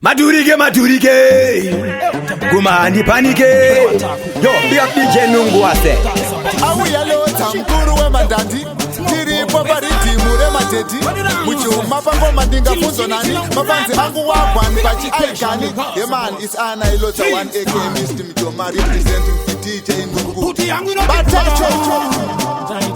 Madurike Gumani panike Yo, big up DJ Nungu ase Awi yalo tamkuru we mandandi Tiri popari timure mateti Mucho mapango madinga funzo nani Mafanzi angu wakwan bachi aikani Yeah man, it's Ana Ilota 1AK Mr. Mijoma representing DJ Nungu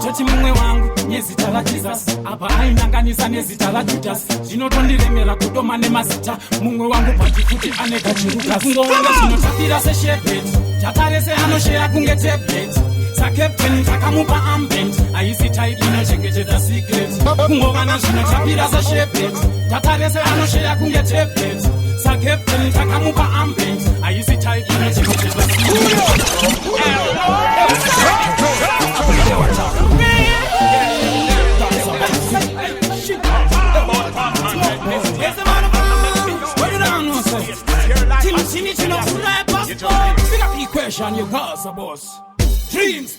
Choti mumwe wangu nezita la Jesus apa ainanganisa nezita la Judas zvinotondiremera kutoma nemazita mumwe wangu patikuti ane kachiruka kungoona zvinotapira seshepet tatarese anosheya kunge tablet sakapteni takamupa ambent aisi type inochengetedza secret kungoona zvinotapira seshepet tatarese anosheya kunge tablet sakapteni takamupa ambent aisi type inochengetedza secret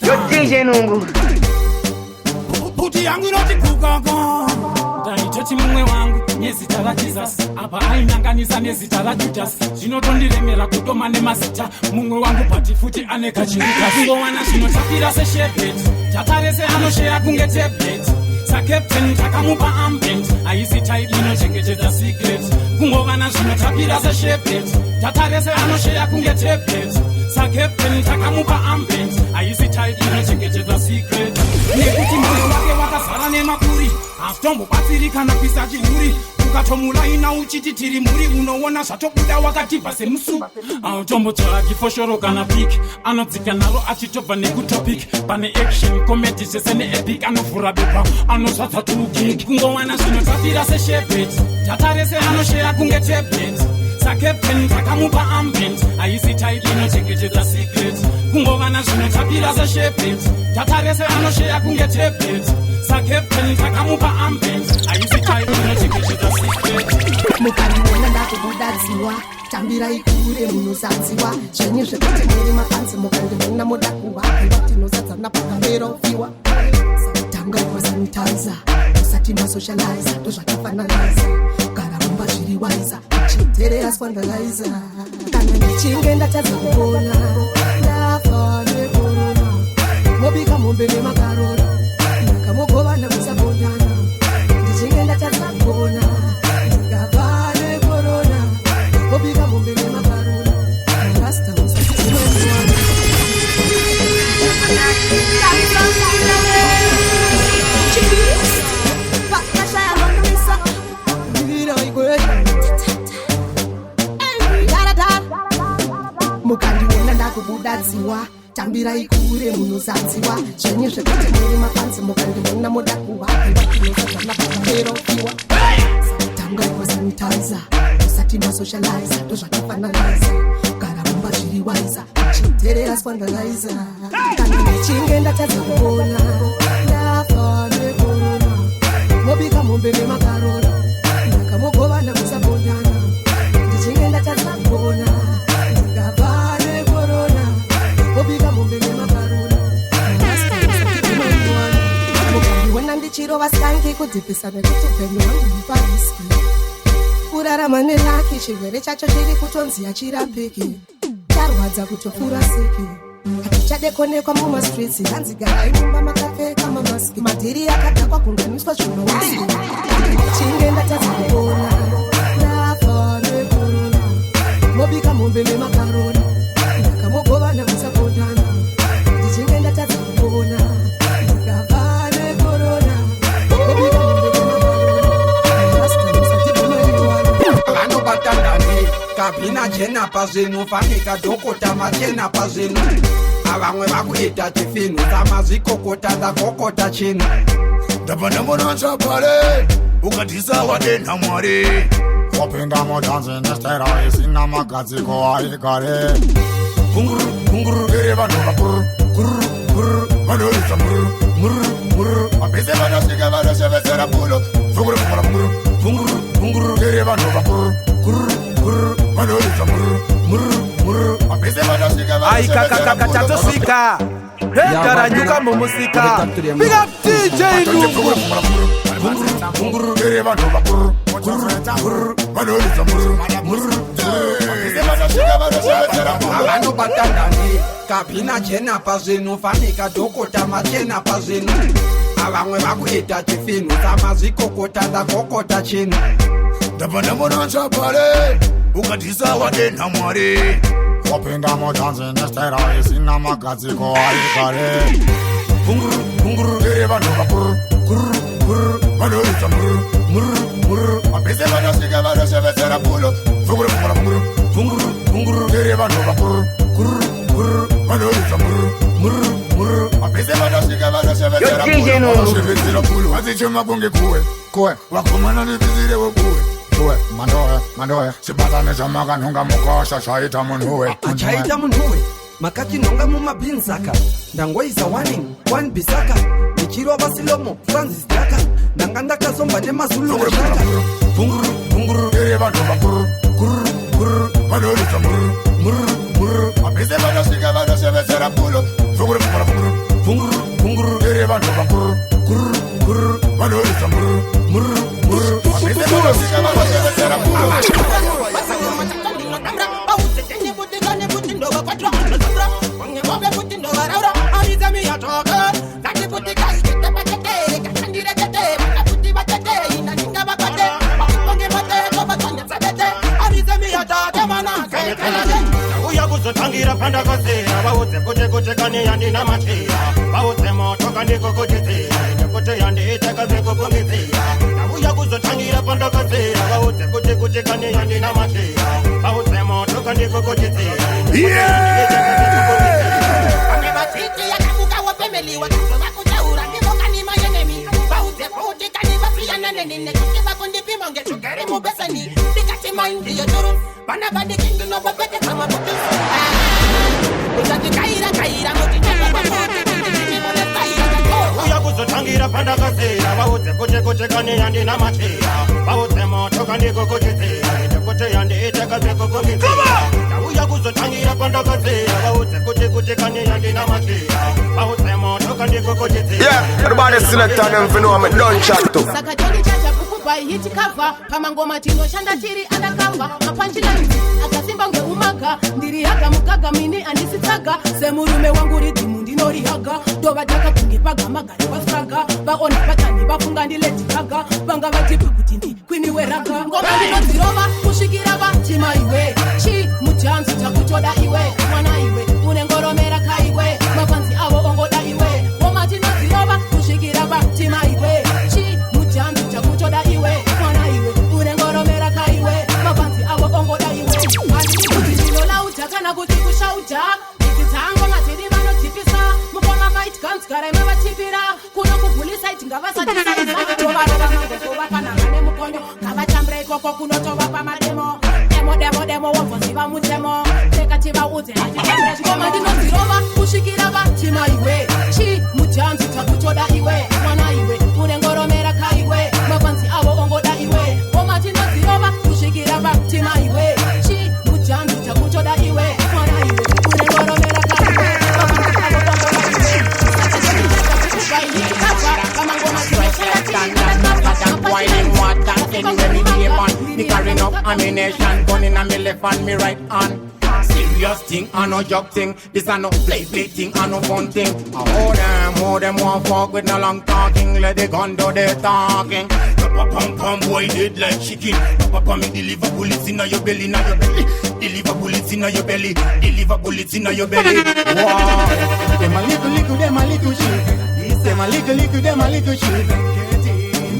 Yo DJ Nungu Puti yangu inoti kugaga Choti mumwe wangu nezita la Jesus apa ainanganisa nezita la Judas zvinotondiremera kutoma nemazita mumwe wangu patifuti ane kachiruka kungowana zvinotapira seshepet tatarese anosheya kunge tablet sakapteni takamupa ambent aisi type inochengetedza secret kungowana zvinotapira seshepet tatarese anosheya kunge tablet sakapteni takamupa ambent aisi type inochengetedza secret nekuti mwoyo wake wakazara nemakuri hatombobatsiri kana kuisa chihuri ukatomulaina uchiti tiri muri unoona zvatobuda wakatibva semusu autombotora kifoshoro kana pik anodzika naro achitobva nekutopic pane action comedy zvese neepic anovhura bepa anozvadza tugig kungowana zvinotapira seshepet tatarese anosheya kunge tablet sakapteni takamupa ambent aisi type inochengetedza secret kungowana zvinotapira seshepet tatarese anosheya kunge tablet sakapteni takamupa ambent aisi type inochengetedza secret mukandiona ndakubudadziwa tambira ikure munosanziwa zvenyu zvekuti muri mafanzi mukandiona moda kuhaiwa tinosadzana pakaverofiwa sakutanga iwasanitizer usati masocializa ndozvakafananiza gara mumba zviri waiza chiterera scandalizer kana ndichinge ndatadza kuona ndafa nekorona mobika mombe nemakarora nakamogovana musabondana ndichinge ndatadza kuona ndikabva nekorona mobika mombe nemakarora rasta usatiimaniwana mukandiona ndakubudadziwa tambira ikure munozanziwa zvenyu zvekuti muri mafanzi mukandiona moda kuhaiwa tinosadzana pakaverofiwa sakutanga iwasanitizer usati masocializer ndozvakafananiza gara mumba zviri waiza chiterera scandalizer kana ndichinge ndatadza kuona ndafa nekorona mobika mombe nemakarora ndakamogovana musabondana ndichinge ndatadza kuona ndikabva nekorona mobika mombe nemakarora mukandiona ndichirova skangi kudhipisa nekuti upenyu hwangu mupariski kurarama nelaki chirwere chacho chiri kutonzi hachirapiki charwadza kutofura siki hatichadekonekwa mumastreets hanzi garai mumba makapfeka mamaski madhiri akadhakwa kunganiswa zvinousi chinge ndatadza kuona ndafa nekorona mobika mombe nemakarora ndakamogovana musabondana ndichinge ndatadza kuona ndikabva nekorona mobika mombe nemakarora rasta musatibumaniwana vanobata ndani kabhina chena pazvinu fanika dhokota machena pazvinu avamwe vakuita chifinu samazvikokota dzakokota chinu ndabva ndambona nzvabhare ukadhisa wadenha mwari wapinda modhanzi nestera isina magadziko aikare gunguru ere vanhu vagururu vanoridza mururu mapese vanosvika vanoshevedzera pulo gunguru ere vanhu vagururu vanoridza mururu mapese vanosvika Aikakakaka chatosvika Regaranyuka mumusika Big up DJ Nungu Gunguru ere vanhu vagururu vanoridza mururu Avano batandani Kapina chena pazvinu fanika dhokota machena pazvinu Avamwe vakuita chifinu samazvikokota dzakokota chinu Ndapandambonanza pale ukatisa wadena mwari wapinda motanzi nestera isina magadziko aikare Bunguru bunguru ere vanhu vapuru kururu kururu vanoita mururu mururu mururu mapese vanosvika vanosevedzera pulo vunguru vungura vunguru vunguru vunguru ere vanhu vapuru kururu kururu vanoita mururu mururu mururu mapese vanosvika vanosevedzera pulo vanosevedzera pulo vazichema kunge kuwe vakomana nevizire wekuwe mandoya sibatane zvamakanhonga mukosha zvaita munhuwe achaita munhuwe makatinhonga mumabhinsaka ndangoisa warning 1 bisaka ndichirova silomo francis daka ndanga ndakazomba nemazuluashaka vunguru vunguru ere vanhu vakuru kururu kururu vanoita mururu mururu mururu mapese vanosvika vanosevedzera pulo vunguru vungura vunguru vunguru vunguru ere vanhu vakuru kururu kururu vanoita mururu mururu mururu mapese vanosvika vanosevedzera pulo Tangira panda kosera bautse kote kane yandi na matera bautse moto kane kokotetera kote yandi takaze kokongezera nabuya kuzotangira panda kosera bautse kote kane yandi na matera bautse moto kane kokotetera ane batiti yakabuka wapemeli wakazo bakujaura ndipo kani mayenemi bautse kote kane bafiyana nene kote bakondi pimonge chokere mubesani dikati mind yotoro bana bandi kingi no babete kama butu kaira moti uya kuzotangira panda kasera bautse kote kane yandi na matera bautse moto kane kokotetera kote yandi takaze kokongezera uya kuzotangira panda kasera bautse kote kane yandi na matera bautse moto kane kokotetera yeah everybody select on them for know I'm done chat to sakajoni chacha kukupa hit cover pamangoma tinoshanda tiri undercover mapanjila akasimba ngeumaga ndiri haga mugaga mini andisitaga semurume wangu ridimu ndinorihaga dova jaka kungipaga magari wasraga vaona patani vafunga ndiletigaga vanga vatipi kuti ndi kwini weraga ngoma ndinozirova kusvikira vatima iwe chi mujanzi chakutoda iwe mwana iwe unengoromera kaiwe mapanzi avo ongoda iwe ngoma tinozirova kusvikira vatima iwe chi mujanzi chakutoda iwe mwana iwe unengoromera kaiwe mapanzi avo ongoda iwe andikuti ndinola utakana kuti kushauta ikitango matiri vanotipisa mukoma might kanzgara imavatipira kuno kuvulisa itingavasatisaisa tovaravamangotovapanaga nemukonyo ngavachambire ikoko kunotovapa mademo demo wavoziva mutemo tekativaudze ngoma ndinozirova kusvikira vatima iwe chi mujanzi takutoda iwe mwana iwe unengoromera kaiwe mapanzi avo ongoda iwe ngoma ndinozirova kusvikira vatima iwe chi mujanzi takutoda iwe mwana iwe unengoromera kaiwe me carrying up ammunition, gun in me left and me right hand. Serious thing, I no joke thing. This a no play thing, I no fun thing. All them want fuck with no long talking. Let the gun do the talking. Pum boy dead like chicken. Papa me deliver bullets in your belly, na your belly. Deliver bullets in your belly. Deliver bullets in your belly. Wow. Them a little shit. Them a little, them a little shit.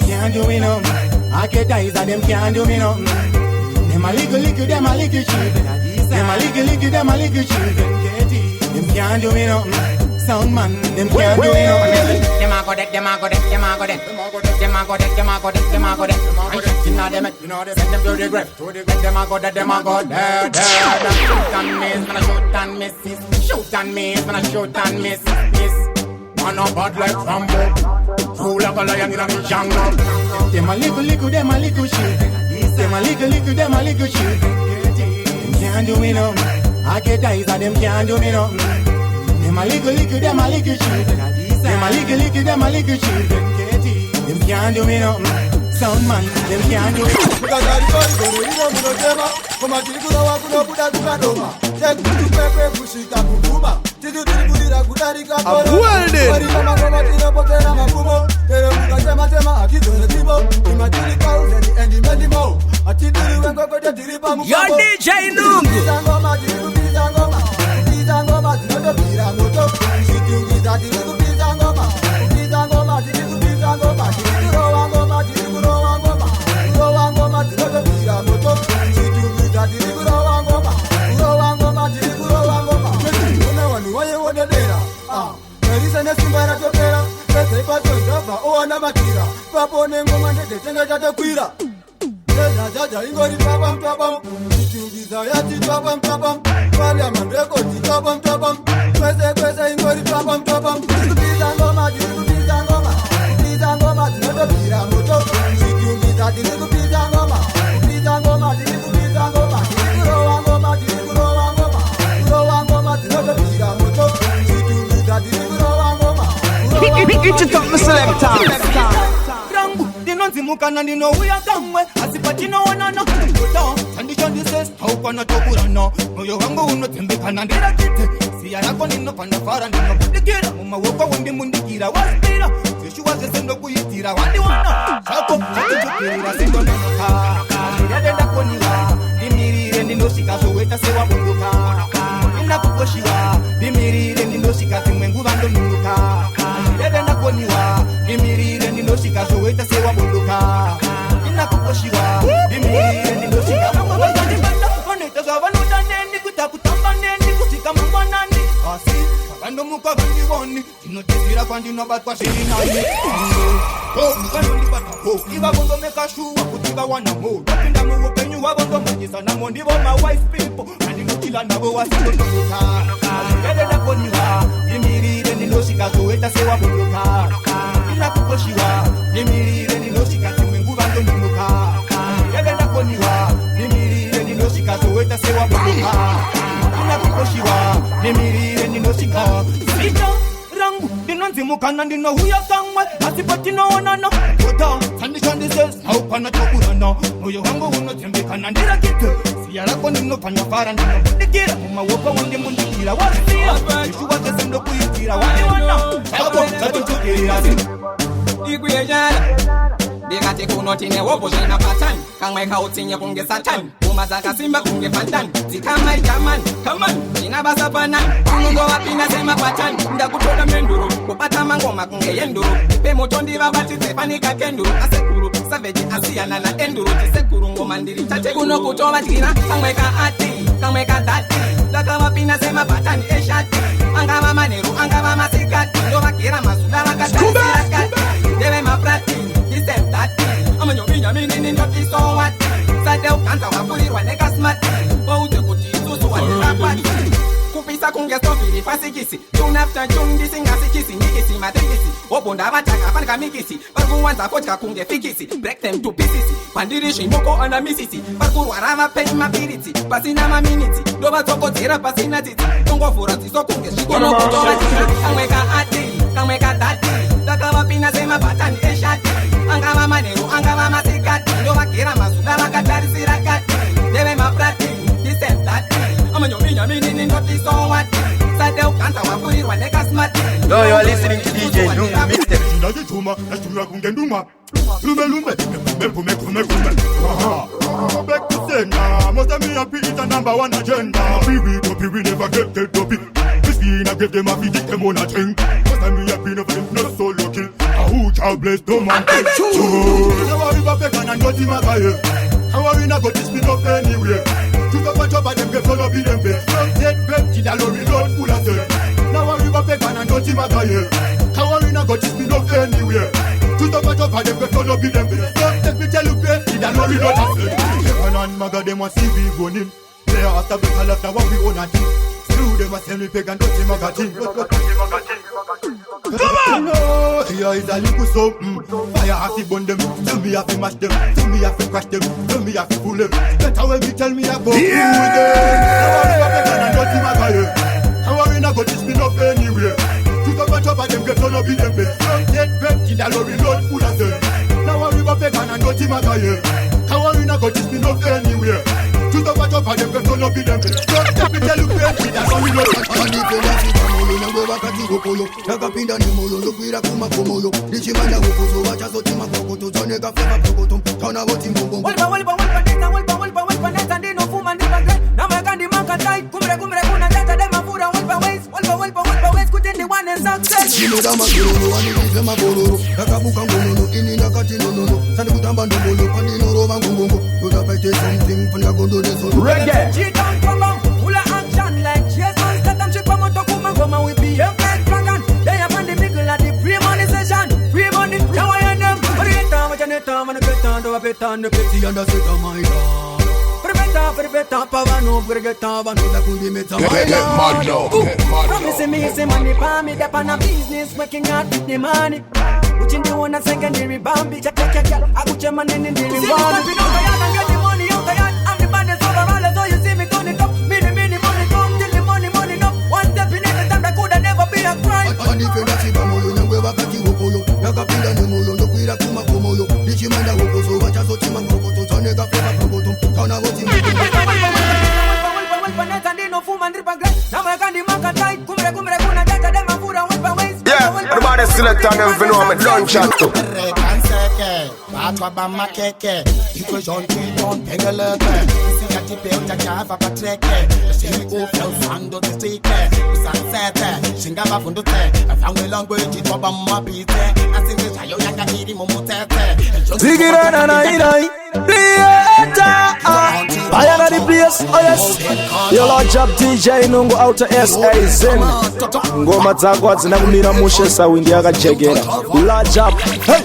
Can't do me no. I get eyes and them can't do me nothing. Them a little, them a little shit. Them a little, them a little shit. Them can't do me nothing. Sound man, them can't do me nothing. Them a go dead, them a go dead, them a go dead. Them a go dead, them a go dead, them a go dead. And shit inna them, you know they send them to the grave. Them a go dead, them a go dead. Shoot and miss, man a shoot and miss. Shoot and miss, man a shoot and miss. Man a bad like Rambo. Rule like a lion in a jungle. Them a little, them a little shit. Them a little, them a little shit. Them can't do me nothing. I get eyes and them can't do me nothing. Them a little, them a little shit. Them a little, them a little shit. Them can't do me nothing. Sound man, them can't do it. Your DJ Nungu. Mukana ni no we are done asipati no wana no kuto condition this is how kana tokura no moyo wangu unotembeka na ndira kite si yako nino pana fara nino kudikira mama woko wundi mundikira wasira sishu waze sendo kuyitira wandi wana chako chakira sindo noka yadenda koniwa dimirire nino sikazo weta sewa bunduka ina kukoshiwa dimirire nino sikati mwengu bando nuka yadenda koniwa dimirire nino sikazo weta sewa bunduka ina kukoshiwa dimirire nino sikazo weta bando oneta gavano daneni kutakutamba neni kusika mwanani asi bando muka bandi woni dino tira kwandi no batwa shinani mukano ndibata iba bondo meka shuwa kutiba wana mo pinda mu openyu wa bondo manyisa na mondi bo my wife people and no kila nabo wasiko toka yede na koniwa dimirire nino sikazo weta sewa bunduka ina kukoshiwa dimirire nino sikati mwengu bando nuka yede na koniwa dimirire nino sikazo weta sewa bunduka ina kukoshiwa dimirire nino sikazo rangu dinonzi mukana ndino huya kamwe asipati no wana no kuto condition this is how pana tokura no moyo wangu unotembeka na ndira kitu siyara ko nino panya fara ndino dikira mama woko wundi mundikira wasira ishu waze sendo kuyitira wani wana chako chatukira Igwejana Bigati kunotine wobo jina patan Kangwe kautinye kunge satan Umazaka simba kunge pantan Zikama itaman, kaman Jina basa panan Kungo wapina sema patan Nda kutoda menduru Kupata mangoma kunge yenduru Ipe motondi babati tefanika kenduru Asekuru, saveji asiyana na enduru Tisekuru ngoma ndiri tate Kuno kutoba jina Kangwe ka ati, kangwe ka tati Laka wapina sema patan eshati Angama maneru, angama masikati Ndo wakira masuda wakatari sirakati Debe maprati, disem tati Amanyo minya minini nyoti so wati Sade ukanta wakulirwa neka smati Waute kuti susu wanira pati Kupisa kunge stofiri pasikisi Tune after tune disinga sikisi Nikisi matrikisi Obonda bataka panika mikisi Parku wanza kochika kunge fikisi Break them to pieces Pandirishi moko ana misisi Parku warama pei mapiriti Pasina maminiti Doba toko tira pasina titi Tongo furati so kunge shikono kutoba tira Kangweka ati, kangweka tati Daka wapina sema patani eshati Angama maneru, angama masikati Ndo wakira masuda wakatari sirakati Debe maprati, disem tati Amanyo minya minini noti so wati Sade ukanta wakulirwa neka smati Yo, you are listening to DJ Nungu Mixtape. Ndaje chuma, nachuma kungenduma Lume lume, kume kume Back to sender, most of me happy it's a number one agenda We never get dopey Christina give them a beat, them on a thing most of me happy, no so lucky Who child bless the man Now we back and not in my fire How we not got this spin up anywhere To the punch up and them get full of them bed Don't take back, the lorry road full of them Now we back and not in my fire How we not got this spin up anywhere To the punch up and them get full of them bed Don't take me tell you back, the lorry road full of them And maga them want see we going They are after better left now what we own and do Screw them a send me peg and don't magazine Come on! No, here is a little something Fire have to burn them, tell me have to mash them Tell me have to crash them, tell me have to pull them Better when me tell me I go through with them How are we not better than dirty magazine How are we not got this spin up anywhere To the bunch of them get on up in them bed Don't take back, the lorry road full of them Now are we not better than shorty magaye. Kawarina got this spin off anywhere. To the watch up and them can turn up in them. Don't let me tell you crazy, that's how we know. And if you like it, I'm all go back to Gopolo. Nakapinda ni molo, look wira kuma komolo. Dichimanda hukuzo, wacha so tima kokoto. Tonega feva kokoto, tona hoti mbongo. Walpa neta, ndino fuma ndiba gre. Nama kandi manka tight, kumre kuna jata dema fura. Walpa ways, kutindi one and success. Ninoda magororo, anilize mabororo. Nakabuka ngonono, ini nakati nonono. Sani kutamba ndombolo, pandino roba ngongongo. Notapete something, panya gondo deso. Reggae. She don't come on, full of action like chase on step and she come out to kuma goma we be a fat dragon. They are on the middle of the free money session. Free money, now I am them. But it time, what you need time, and get on, do a bit on the petty and the set of my God. Preveta, pavano, preveta, vano, da kundi meta my Lord. Promising me some money for me, that on a business, working hard with the money. Which in the one a secondary bambi, check, I put your money in the reward. If you don't get the money, I'm the baddest overall, so you see me turn it up. Mini money come, till the money up. One step in every time, that could never be a crime. And if you don't see Bamolo, you go back to Gopolo. Nakapinda ni molo, look wira kuma komolo. Dichimanda hukuzo, wacha so tima kokoto. Tonega feva kokoto, tona hoti mbongo. Yeah, everybody select on them for know I'm a lunch chat too. Batwa bama keke, iko jonti don pengeleke. Sikati pe utachava patreke. Shiri ufel sando tistike. Usansete, shinga bafundute. Afangwe language toba mapite. Asinge chayo yaka hiri mumutete. Zigirana na irai, Lieta. Bayana the place, oh yes. Yo large up DJ Nungu outer SA Zen. Ngoma zako zinakumira mushe sawindi yakajegera. Large up. Hey.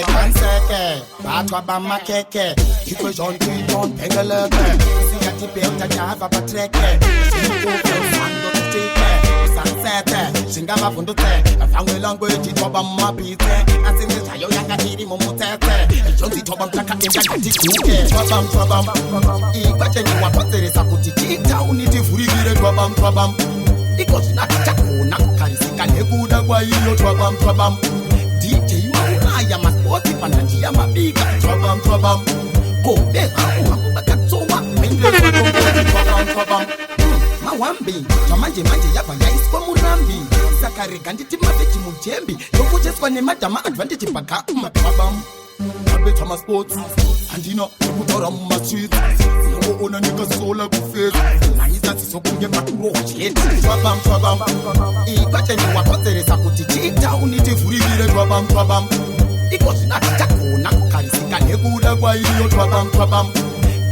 Kanseke, batwa bama keke. Iko jonti don pengeleke. Sikati pe utachava patreke. Shiri ufel sando tistike. Usansete, shinga bafundute. Afangwe language toba mapite. Asinge chayo yaka hiri mumutete. Jonti toba mtaka imjaka tikuke. Twabam. Ikwache ni wapoteresa kutitita. Unitifurigire twabam. Iko zinatita kuna kukarisika nekuda kwa hiyo twabam. DJ maunaya maspoti pananjia mabiga twabam. Kode hamu bakatsowa. Mende twabam. Mawambi, chamanje yapa ya iskwa murambi. Sakare ganditi mabechi mujembi. Yokujeswa ne madama advantage paka twabam. Abe chama sports and you know kutora mu street. No ona nika sola ku face. Nanyisa sisokunge paturo shit. Twabam. Ikwache ni wapoteresa kutitita unitifurigire twabam. Iko zinatita kuna kukarisika nekuda kwa hiyo twabam.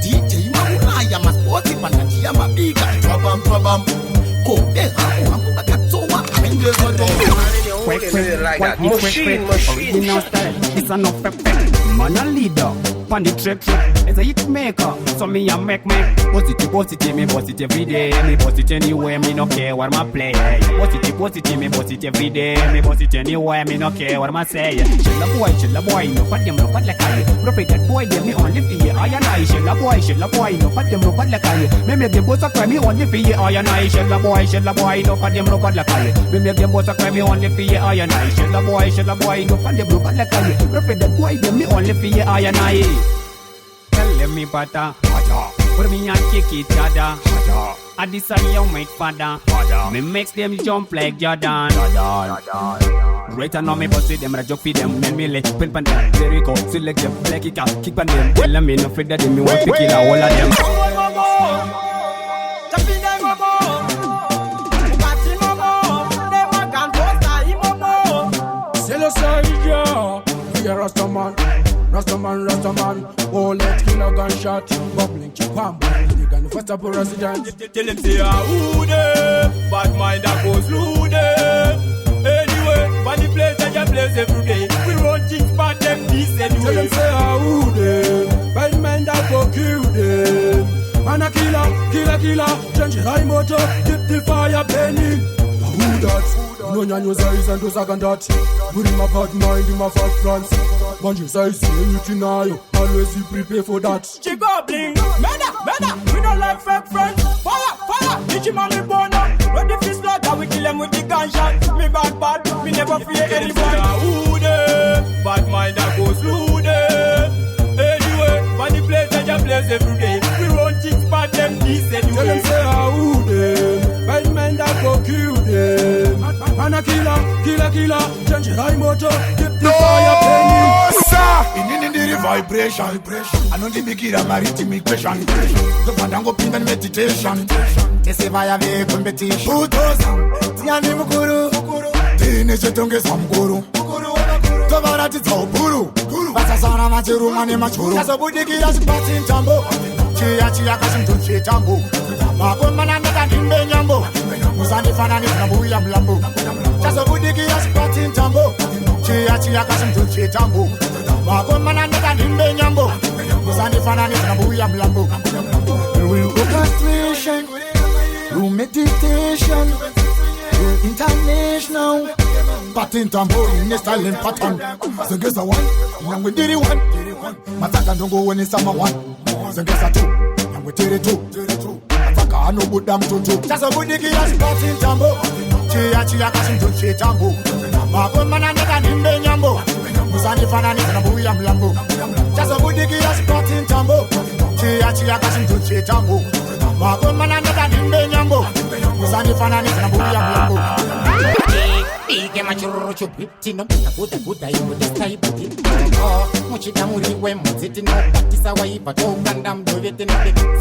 DJ maunaya maspoti pananjia mabiga twabam. Kode hamu bakatsowa. Mende Machine. Original style, it's an effect. Man a leader, pan the track. It's a hit maker, so me a make. Positive, me post it every day. Me post it anywhere, me no care what my play. Positive, me post it every day. Me post it anywhere, me no care what my say. Chilla boy, no pat them, no pat like I. Repeat that boy, them me only for you. I and I, chilla boy, no pat them, no pat like I. Me make them both a cry, me only for you. I and I, chilla boy, no pat them, no pat like I. Me make them both a cry, me only for you. I and I, chilla boy, no pat them, no pat like I. Repeat that boy, them me only for you. I and I. Tell me butter, put me and kick it, dada. I decide you make father. Me makes them jump like Jordan. Right now me bust it, them rajo feed them. Men me like pin pan them. Very cool, select them, black it out, kick pan them. Tell them me no afraid that them me want to kill all of them. Rastaman, oh let's kill a gunshot, bubbling keep on burning, you can first up a resident. Tell him say who them, bad mind that goes through them. Anyway, when the place that you place every day, we run things bad them this anyway. Tell him say who them, bad mind that go kill them. Man a killer, change high motor, keep the fire burning. Who that? No nyan was eyes and those second that. Put in my bad mind, in my fat France. Manju say anything now, always be prepared for that. She gobbling, murder, we don't like fake friends. Fire, bitchy mommy boner. Ready for slaughter, we kill them with the gunshot. Me bad, we never fear anybody. Who them? Bad mind that goes through them. killer, chenjerai moto, keep the fire burning. Inini ndiri vibration anondibikira maritimication ndobvandango pinda meditation tese vaya vecompetition butoza tiani mukuru tine chetongesa mukuru tovaratidza ukuru vasasara machirumwa nemachuru azobudikira chipati ntambo chiya kachimtu chetambo makomana ndakandimbe nyambo musandifananisa nambuya mulambo chazobudikira chipati ntambo chiya kachimtu chetambo makomana ndakandimbe nyambo musandifananisa nambuya mulambo orchestration meditation international pattern tambo in styling pattern zengeza one nyangwe ndiri one mataka ndongo wene sama one zengeza two nyangwe tere two mataka anobuda mtoto chazobudikira pattern tambo chiya kachimtu chetambo makomana ndakandimbe nyambo musandifananisa nambuya mulambo chazobudikira pattern tambo chiya kachimtu chetambo makomana ndakandimbe nyambo musandifananisa nambuya mulambo Ike machururu chupi tino takuta ibu testaibuti muchita muriwe muziti no patisa waipa tokanda mdovete no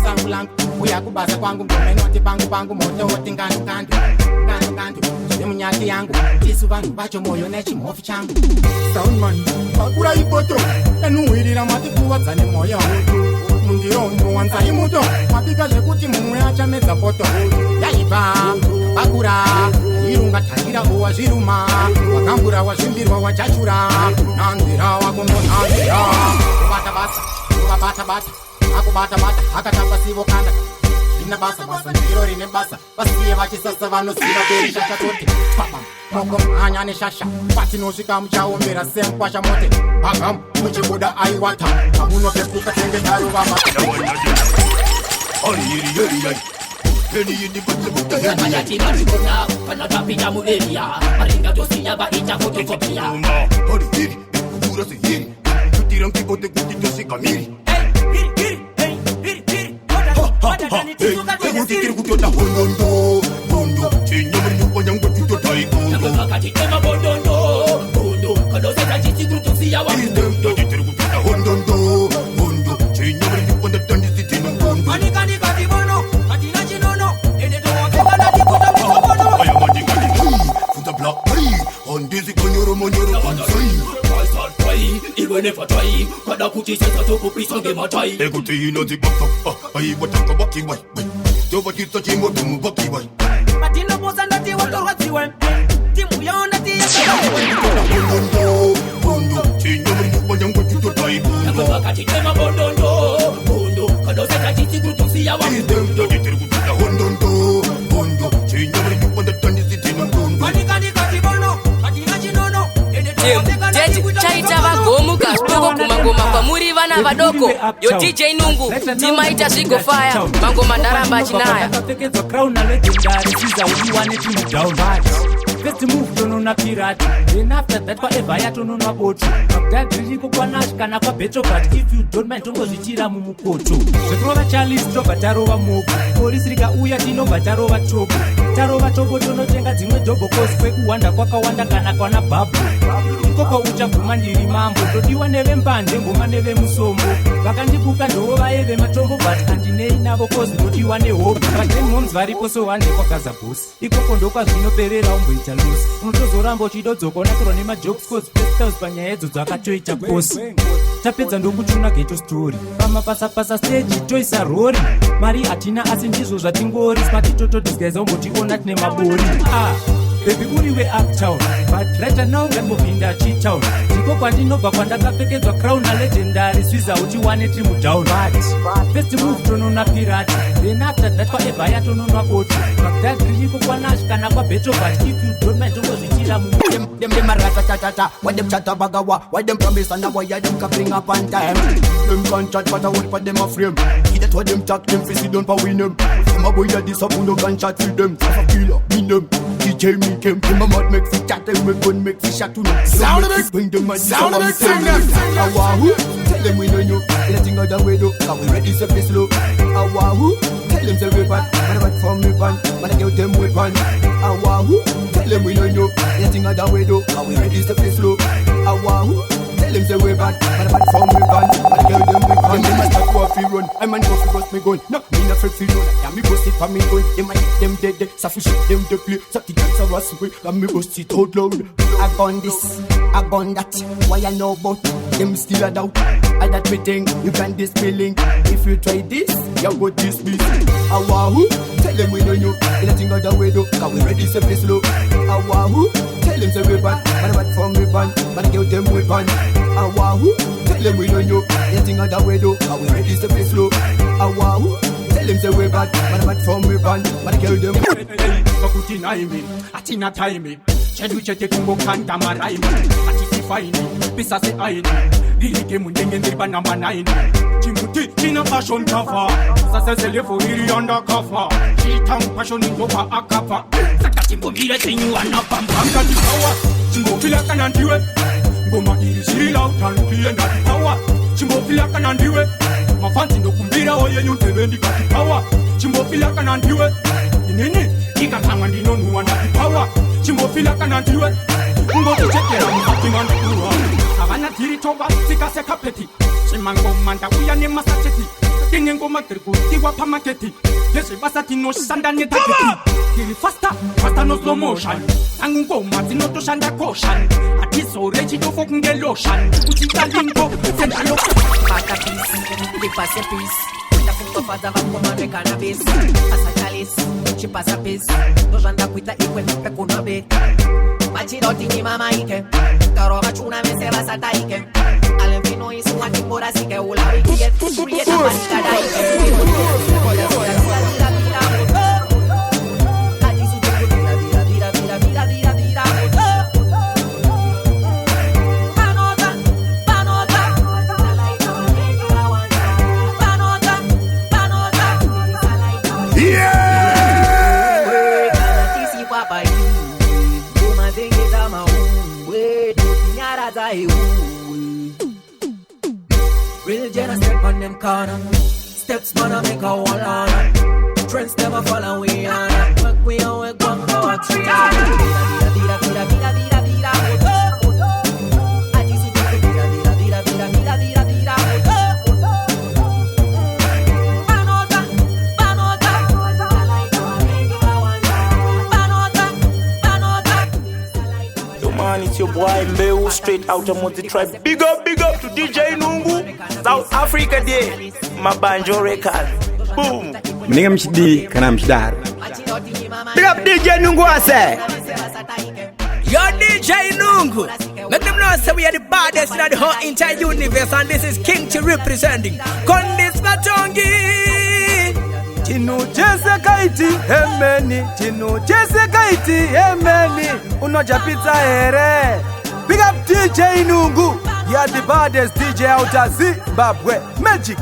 sangulangu uya kubasa kwangu ngomenoti pangu moto oti ngandu munyati yangu tisu vanhu vacho moyo nechimofu changu soundman bakura ipoto enuwirira matikuwadzane moyo mundiromo wanza imuto mabika zvekuti mumwe achamedza poto yaiba bakura irunga takira uwa zviruma wakambura wazvimbirwa wachachura nanzira wakungonanzira kubata akubata akatamba sivo kanda rine basa ndiro rine basa vasiye vachisasa vanosiva berishachatoti papa moko hanya neshasha patinosvika muchaombera semkwasha mote pagam muchibuda aiwata amunopepuka tenge daruvama Never try, kada kuchisesa to kupisonge matai. Ekuti inozi baka, ai wataka baki wai. Toba kita chimo tumu baki wai. Matina bosa ndati watorwati wai. Timu yao ndati ya bondo, chinyo mrimu wanyangu chuto tai bondo. Nakaba kati tema bondo, kada seta chisi grutusi ya wa. Ndati tergututa bondo, chinyo mrimu wanda tandisi tina bondo. Kani kati bono, kati na chinono. Chaita vagomu kashtoko kumangoma kwamuri vana vadoko yo DJ Nungu timaita zvigo fire mangoma ndaramba achinaya akapfekedzwa crown legendary siza uwane timu down bad first move tonona pirate then after that kwaeva yatonona boto kakudadhiriko kwanash kana kwabetro but if you don't mind tongozvichira mumukoto zvekurova charles tobva tarova mogo polisi rikauya tinobva tarova tobo tonotenga dzimwe jogo kosi kwekuwanda kwakawanda kana kwana bhabhu ikoko uchaguma ndiri mambo ndodiwa nevembanje ngoma nevemusombo vakandibuka ndovo vaeve matombo but handinei navo kozi ndodiwa nehope vagemoms varipo sohande kwagaza bosi ikoko ndokwazvinoperera umboita losi unotozoramba uchidodzoka unakurwa nemajokes kozi fesitaus panyaya edzo dzakatoita kosi tapedza ndokuchuna geto story pamapasapasa stage toisa rori mari hatina asi ndizvo zvatingori smatitotodisgaiza umbotiona tine mabori baby uriwe uptown but right now ngambopinda chitown ndiko kwandinobva kwandakapfekedzwa crown legendary swiza uchiwane timu down but first move tonona pirate then after that kwaeva yatononwa boto kakudadhiriko kwanash kana kwabetro but if you don't mind tongozvichira them ratatatata what them chat bagawa what them promise and why them can bring up on time them contract but I want for them a frame he that what them talk them face don't pa win them my boy that this up no contract with them a killer win them DJ me came to my mouth make fi chat and make gun make fi shot to no sound of it bring them and sound of it wahoo tell them we know you anything other way do cause we ready to face low wahoo tell them say we bad when I back from me van when I give them weapon wahoo tell them we don't know. Anything other way though, how we ready to face slow. Wahoo, tell them say we bad, but bad from we bad. But girl them we can. Them must go fi run, I man go fi bust me gun. No, me not afraid fi run. Yeah, me bust it for me gun. Them I them dead, so fi shoot them to play. So the guns are was way, and me bust it out loud. I gone this, I gone that. Why I know about them still a doubt. I that me think you can dispelling. If you try this, you go dismiss. Wahoo, tell them we don't know. Anything other way though, cause we ready to face slow. Wahoo, tell them say we bad, but bad from we bad. But give them we bad. Wahoo, tell them we don't know. Anything other way though, cause we ready to face slow. Wahoo, tell them say we bad, but bad from we bad. But give them. Bakuti naimi, atina taimi. Chedu chete kumbo kanta maraimi. Ati faini, pisa se aini. Dirike mundenge ndriba na manaini. Chimuti china fashion cover. Sasa selefu hiri undercover. Chitang passion indopa akapa. Saka chimbo mire chinyu anapamba. Mkati power, chimbo fila kanandiwe. Ngoma iri shiri lautan kiye ngati power. Chimbo fila kanandiwe. Mafanti ndo kumbira oye nyuntebendi kati power. Chimbo fila kanandiwe. Nini, ika kama ndino nuwa ngati power. Chimbo fila kanandiwe. Ngo kuchekera mfaki mandiwa. Avana tiri toba, sika seka peti. Chimango manda uya ne masacheti. Kenge ngoma triku, tiwa pa maketi. Lesi basati no shanda ne taketi. Tiri faster, faster no slow motion. Sangu ngoma zino to shanda caution. Atiso rechi do fokunge lotion. Uchita lingo, senda lo. Pata peace, they pass a piece. The foot of father va come and cannabis. Pasa chalice, she passa piece. No janda kuita ikwe pe kuna bet. Machidoti ni mama ike. Karo machuna me se basa taike. Alefino isu atimbora sike ula wiki get create a manka daike. Real Jenna step on them corner. Steps man a make a wall on. Trends never follow we on. Work we on we go and go a tree. It's your boy Mbeu, straight out of Monty Tribe. Big up to DJ Nungu, South Africa Day, Mabanjo Records. Boom. Mninga mshidi, kana mshidar. Big up DJ Nungu, I say. Yo DJ Nungu. Let them know say we are the baddest in the whole entire universe, and this is King T representing Kondis Matongi. Chino jese kaiti emeni, chino jese kaiti emeni, unoja pizza here. Big up DJ Nungu, you are the baddest DJ out of Zimbabwe. Magic.